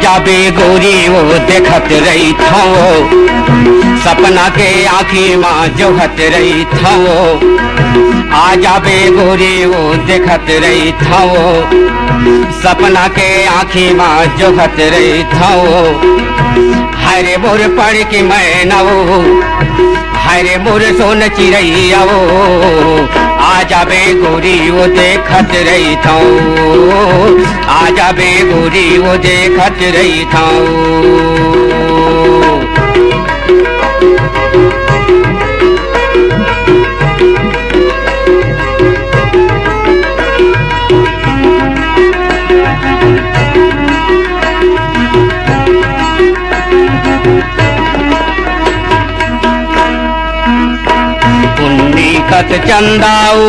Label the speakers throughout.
Speaker 1: जाबे गोरी वो देखत रही थो, सपना के आँखी माँ जोहत रही थो। आ जाबे गोरी वो देखत रही थो, सपना के आँखी माँ जोहत रही थो। हरे मोर पढ़ के मैं नवो, हरे मोर सोन चिड़ैया वो। आ जाबे गोरी वो देखत रही थो, आ जाबे गोरी वो देखत रही थो। पुण्डिकत चंदाऊ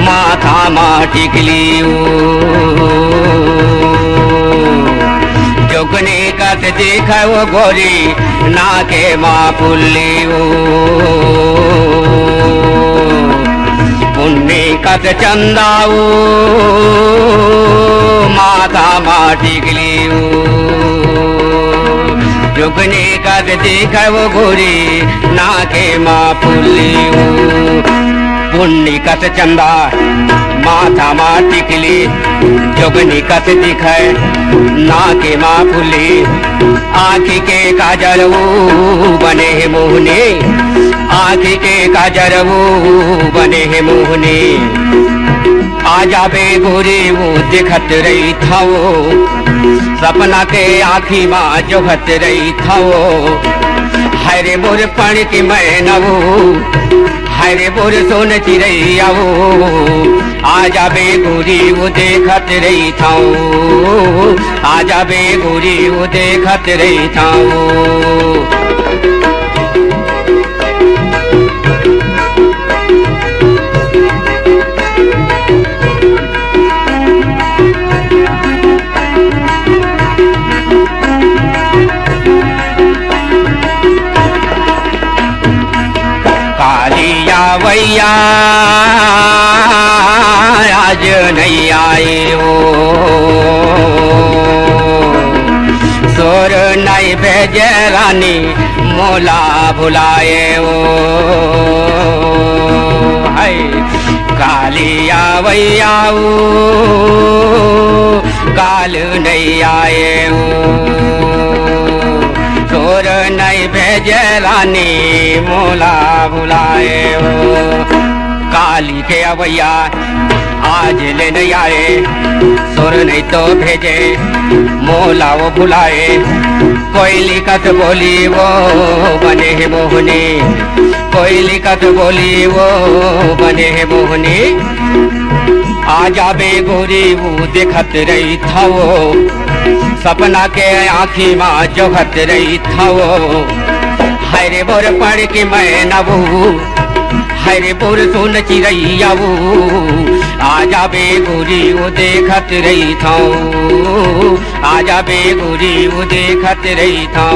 Speaker 1: माथा माटी टिकलियो, जोगने कत देखा वो गोरी नाके माँ पुल्लियो। पुण्डिकत चंदाऊ माथा माटी टिकलियो, जुगने कद देखा वो गोरी नाके माँ पुल्लियो। पुण्य कत चंदा माथा माँ टिकली, जुगनी कत दिखाए नाके माँ पुल्ली। आँखी के काजल वो बने है मोहने, आँखी के काजल वो बने है मोहने। आ जाबे गोरी वो देखत रही थो, सपना के आँखी माँ जोहत रही थो। हरे मोर पढ़ के मैं नवो, हरे मोर सोन चिड़ैया वो। आ जाबे गोरी वो देखत रही थो, आ जाबे गोरी वो देखत रही थो। वैया आज नहीं आए हो, सोर नहीं भेजे रानी मोला भुलाए हो। है कालिया वैया काल नहीं आए हो, सोर नहीं भेजे रानी मोला भुलाए हो। काली के अवैया आज ले नहीं आए, सोर नहीं तो भेजे मोला वो भुलाए। कोयली कत बोली वो बने है मोहनी, कोयली कत बोली वो बने है मोहनी। आ जाबे गोरी वो देखत रही थो, सपना के आँखी माँ जोहत रही थो। हरे बोर पढ़ के मैं नवो, हरे बोर सोन चिड़ैया वो। आ जाबे गोरी वो देखत रही थो, आ जाबे गोरी वो देखत रही थो।